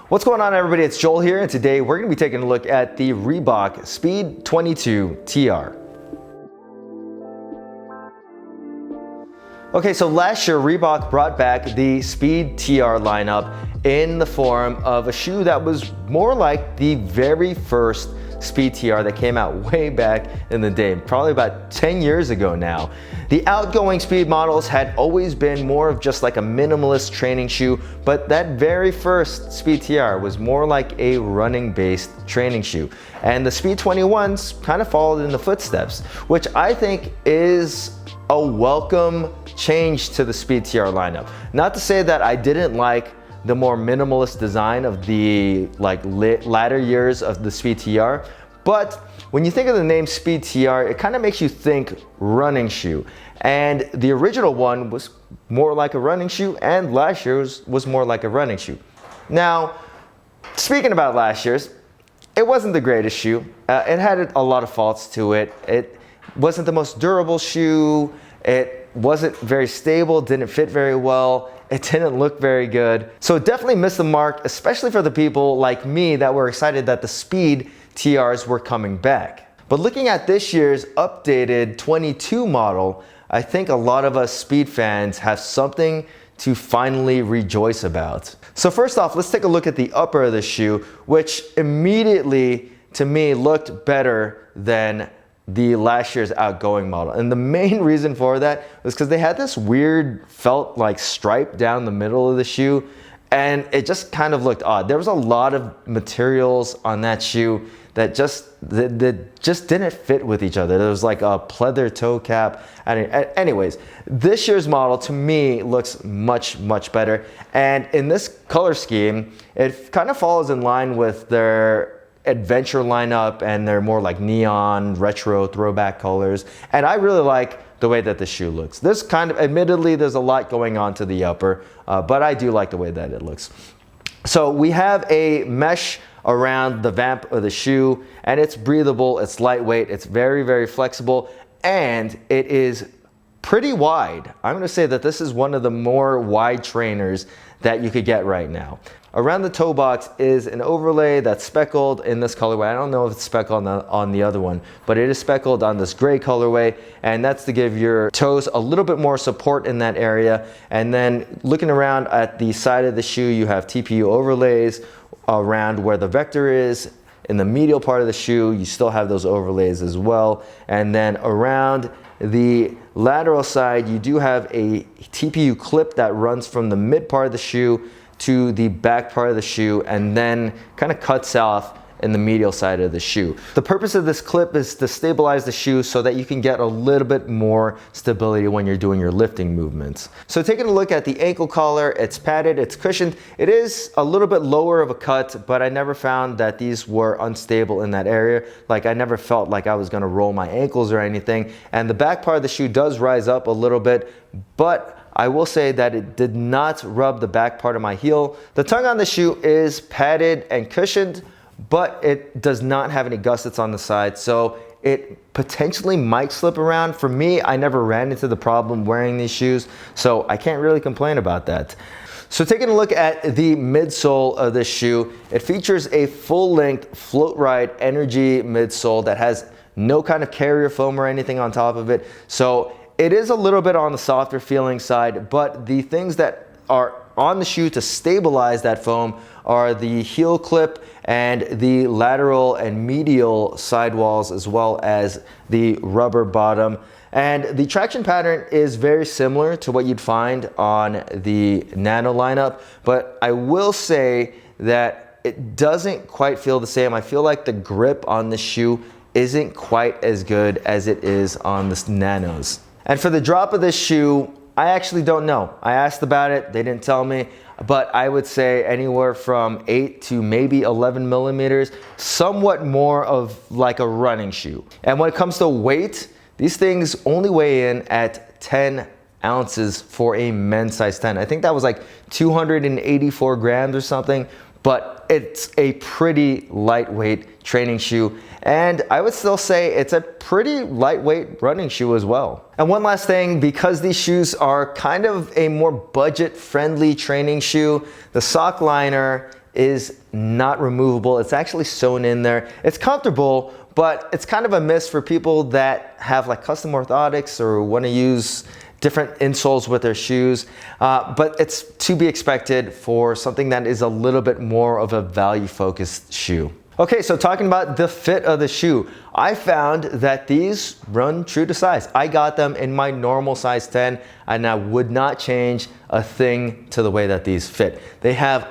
What's going on, everybody? It's Joel here, and today we're going to be taking a look at the Reebok Speed 22 TR. Okay, so last year Reebok brought back the Speed TR lineup in the form of a shoe that was more like the very first Speed TR that came out way back in the day, probably about 10 years ago now. The outgoing Speed models had always been more of just like a minimalist training shoe, but that very first Speed TR was more like a running based training shoe. And the Speed 21s kind of followed in the footsteps, which I think is a welcome change to the Speed TR lineup. Not to say that I didn't like the more minimalist design of the latter years of the Speed TR, but when you think of the name Speed TR, it kind of makes you think running shoe. And the original one was more like a running shoe, and last year's was more like a running shoe. Now, speaking about last year's, it wasn't the greatest shoe. It had a lot of faults to it. It wasn't the most durable shoe. It wasn't very stable, didn't fit very well. It didn't look very good. So it definitely missed the mark, especially for the people like me that were excited that the Speed TRs were coming back. But looking at this year's updated 22 model, I think a lot of us Speed fans have something to finally rejoice about. So first off, let's take a look at the upper of the shoe, which immediately to me looked better than the last year's outgoing model. And the main reason for that was because they had this weird felt like stripe down the middle of the shoe, and it just kind of looked odd. There was a lot of materials on that shoe that just didn't fit with each other. There was like a pleather toe cap. Anyways, this year's model to me looks much better. And in this color scheme, it kind of falls in line with their adventure lineup and they're more like neon, retro, throwback colors. And I really like the way that the shoe looks. This kind of, admittedly, there's a lot going on to the upper, but I do like the way that it looks. So we have a mesh around the vamp of the shoe, and it's breathable, it's lightweight, it's very flexible, and it is pretty wide. I'm gonna say that this is one of the more wide trainers that you could get right now. Around the toe box is an overlay that's speckled in this colorway. I don't know if it's speckled on the other one, but it is speckled on this gray colorway, and that's to give your toes a little bit more support in that area. And then looking around at the side of the shoe, you have TPU overlays around where the vector is. In the medial part of the shoe, you still have those overlays as well. And then around the lateral side, you do have a TPU clip that runs from the mid part of the shoe to the back part of the shoe and then kind of cuts off in the medial side of the shoe. The purpose of this clip is to stabilize the shoe so that you can get a little bit more stability when you're doing your lifting movements. So taking a look at the ankle collar, it's padded, it's cushioned. It is a little bit lower of a cut, but I never found that these were unstable in that area. Like I never felt like I was gonna roll my ankles or anything. And the back part of the shoe does rise up a little bit, but I will say that it did not rub the back part of my heel. The tongue on the shoe is padded and cushioned, but it does not have any gussets on the side, so it potentially might slip around. For me, I never ran into the problem wearing these shoes, so I can't really complain about that. So taking a look at the midsole of this shoe, it features a full-length Float Ride Energy midsole that has no kind of carrier foam or anything on top of it. So it is a little bit on the softer feeling side, but the things that are on the shoe to stabilize that foam are the heel clip and the lateral and medial sidewalls, as well as the rubber bottom. And the traction pattern is very similar to what you'd find on the Nano lineup, but I will say that it doesn't quite feel the same. I feel like the grip on the shoe isn't quite as good as it is on the Nanos. And for the drop of this shoe, I actually don't know. I asked about it, they didn't tell me, but I would say anywhere from 8 to maybe 11 millimeters, somewhat more of like a running shoe. And when it comes to weight, these things only weigh in at 10 ounces for a men's size 10. I think that was like 284 grams or something, but it's a pretty lightweight training shoe. And I would still say it's a pretty lightweight running shoe as well. And one last thing, because these shoes are kind of a more budget-friendly training shoe, the sock liner is not removable. It's actually sewn in there. It's comfortable, but it's kind of a miss for people that have like custom orthotics or want to use different insoles with their shoes, but it's to be expected for something that is a little bit more of a value-focused shoe. Okay, so talking about the fit of the shoe, I found that these run true to size. I got them in my normal size 10, and I would not change a thing to the way that these fit. They have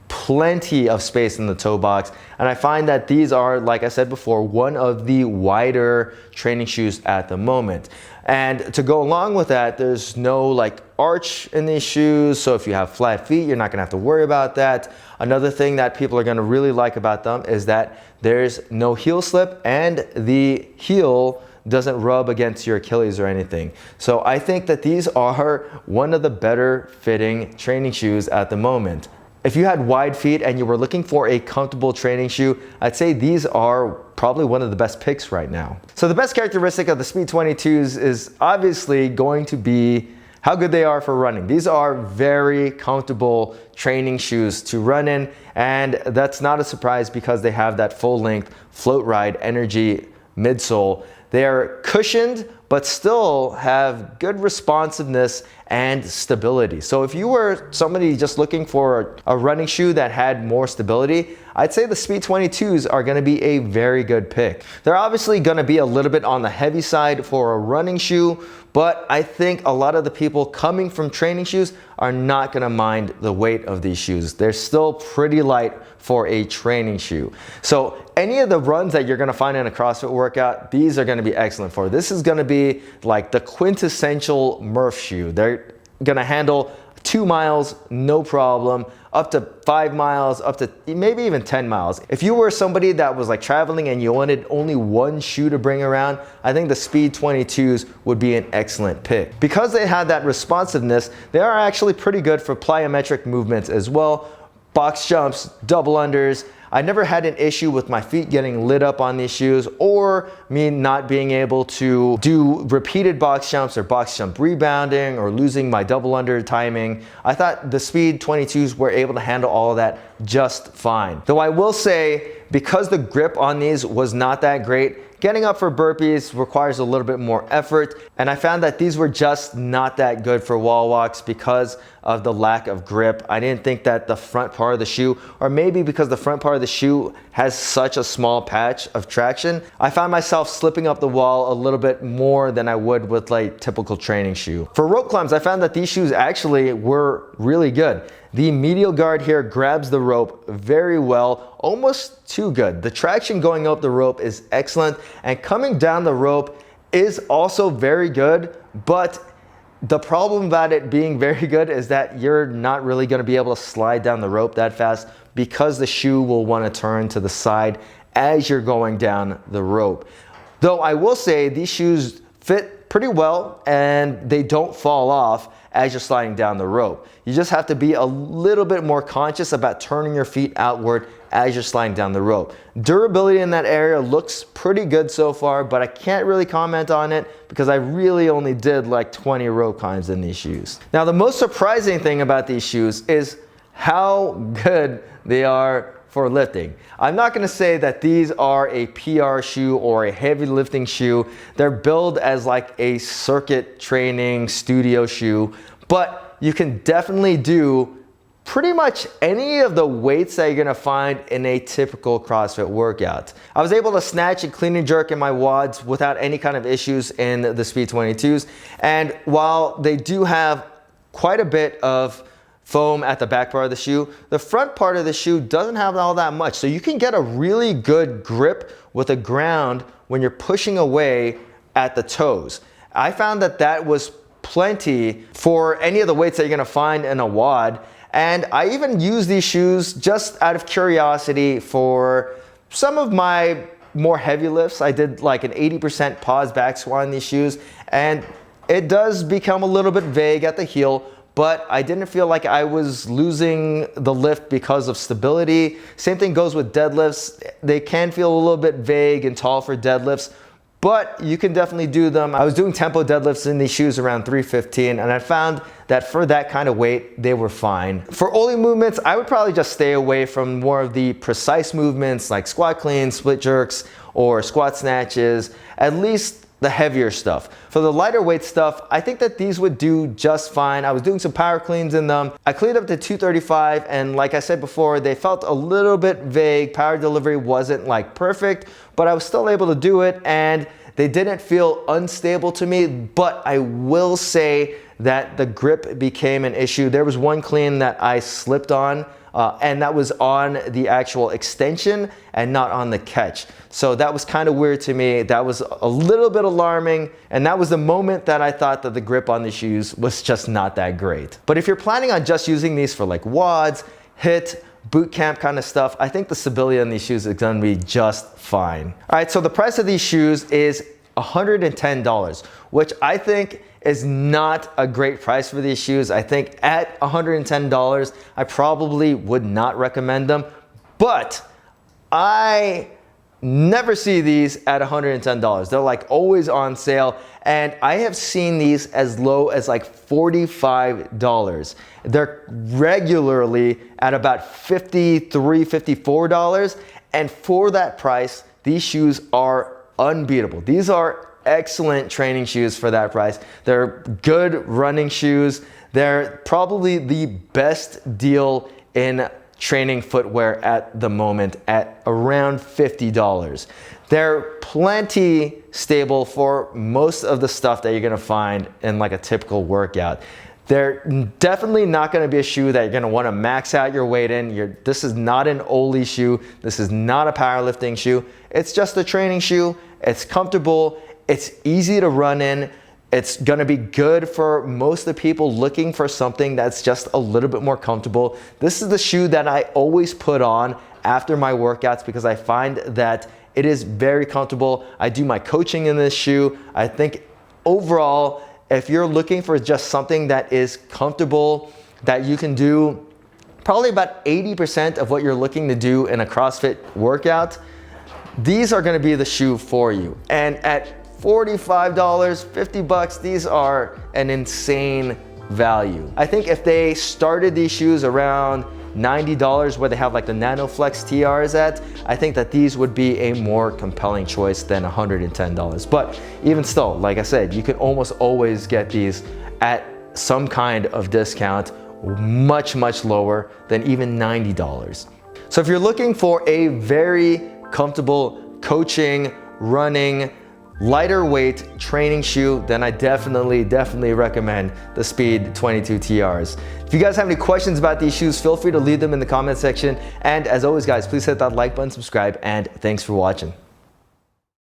plenty of space in the toe box, and I find that these are, like I said before, one of the wider training shoes at the moment. And to go along with that, there's no like arch in these shoes, so if you have flat feet, you're not gonna have to worry about that. Another thing that people are gonna really like about them is that there's no heel slip, and the heel doesn't rub against your Achilles or anything. So I think that these are one of the better fitting training shoes at the moment. If you had wide feet and you were looking for a comfortable training shoe, I'd say these are probably one of the best picks right now. So the best characteristic of the Speed 22s is obviously going to be how good they are for running. These are very comfortable training shoes to run in, and that's not a surprise because they have that full length float ride energy midsole. They are cushioned, but still have good responsiveness and stability. So if you were somebody just looking for a running shoe that had more stability, I'd say the Speed 22s are gonna be a very good pick. They're obviously gonna be a little bit on the heavy side for a running shoe, but I think a lot of the people coming from training shoes are not gonna mind the weight of these shoes. They're still pretty light for a training shoe. So any of the runs that you're gonna find in a CrossFit workout, these are gonna be excellent for. This is gonna be like the quintessential Murph shoe. They're gonna handle 2 miles, no problem, up to 5 miles, up to maybe even 10 miles. If you were somebody that was like traveling and you wanted only one shoe to bring around, I think the Speed 22s would be an excellent pick. Because they have that responsiveness, they are actually pretty good for plyometric movements as well. Box jumps, double unders. I never had an issue with my feet getting lit up on these shoes or me not being able to do repeated box jumps or box jump rebounding or losing my double under timing. I thought the Speed 22s were able to handle all of that just fine. Though I will say, because the grip on these was not that great, getting up for burpees requires a little bit more effort, and I found that these were just not that good for wall walks because of the lack of grip. I didn't think that the front part of the shoe, or maybe because the front part of the shoe has such a small patch of traction, I found myself slipping up the wall a little bit more than I would with like typical training shoe. For rope climbs, I found that these shoes actually were really good. The medial guard here grabs the rope very well, almost too good. The traction going up the rope is excellent, and coming down the rope is also very good, but the problem about it being very good is that you're not really gonna be able to slide down the rope that fast because the shoe will wanna turn to the side as you're going down the rope. Though I will say these shoes fit pretty well and they don't fall off as you're sliding down the rope. You just have to be a little bit more conscious about turning your feet outward as you're sliding down the rope. Durability in that area looks pretty good so far, but I can't really comment on it because I really only did like 20 rope climbs in these shoes. Now, the most surprising thing about these shoes is how good they are for lifting. I'm not gonna say that these are a PR shoe or a heavy lifting shoe. They're billed as like a circuit training studio shoe, but you can definitely do pretty much any of the weights that you're gonna find in a typical CrossFit workout. I was able to snatch and clean and jerk in my WODs without any kind of issues in the Speed 22s. And while they do have quite a bit of foam at the back part of the shoe, the front part of the shoe doesn't have all that much. So you can get a really good grip with the ground when you're pushing away at the toes. I found that that was plenty for any of the weights that you're gonna find in a WOD. And I even use these shoes just out of curiosity for some of my more heavy lifts. I did like an 80% pause back squat in these shoes, and it does become a little bit vague at the heel, but I didn't feel like I was losing the lift because of stability. Same thing goes with deadlifts. They can feel a little bit vague and tall for deadlifts, but you can definitely do them. I was doing tempo deadlifts in these shoes around 315, and I found that for that kind of weight, they were fine. For Oli movements, I would probably just stay away from more of the precise movements like squat cleans, split jerks, or squat snatches, at least the heavier stuff. For the lighter weight stuff, I think that these would do just fine. I was doing some power cleans in them. I cleaned up to 235, and like I said before, they felt a little bit vague. Power delivery wasn't like perfect, but I was still able to do it, and they didn't feel unstable to me. But I will say that the grip became an issue. There was one clean that I slipped on, and that was on the actual extension and not on the catch. So that was kind of weird to me. That was a little bit alarming, and that was the moment that I thought that the grip on the shoes was just not that great. But if you're planning on just using these for like WODs, HIIT, boot camp kind of stuff, I think the stability on these shoes is gonna be just fine. All right, so the price of these shoes is $110, which I think is not a great price for these shoes. I think at $110, I probably would not recommend them, but I never see these at $110. They're like always on sale, and I have seen these as low as like $45. They're regularly at about $53, $54, and for that price, these shoes are unbeatable. These are excellent training shoes for that price. They're good running shoes. They're probably the best deal in training footwear at the moment at around $50. They're plenty stable for most of the stuff that you're gonna find in like a typical workout. They're definitely not gonna be a shoe that you're gonna wanna max out your weight in. This is not an Oli shoe. This is not a powerlifting shoe. It's just a training shoe. It's comfortable. It's easy to run in. It's gonna be good for most of the people looking for something that's just a little bit more comfortable. This is the shoe that I always put on after my workouts because I find that it is very comfortable. I do my coaching in this shoe. I think overall, if you're looking for just something that is comfortable, that you can do probably about 80% of what you're looking to do in a CrossFit workout, these are gonna be the shoe for you. And at $45, $50, these are an insane value. I think if they started these shoes around $90 where they have like the NanoFlex TRs at, I think that these would be a more compelling choice than $110. But even still, like I said, you can almost always get these at some kind of discount, much, much lower than even $90. So if you're looking for a very comfortable coaching, running, lighter weight training shoe, then I definitely recommend the Speed 22 TRs. If you guys have any questions about these shoes, feel free to leave them in the comment section. And as always guys, please hit that like button, subscribe, and thanks for watching.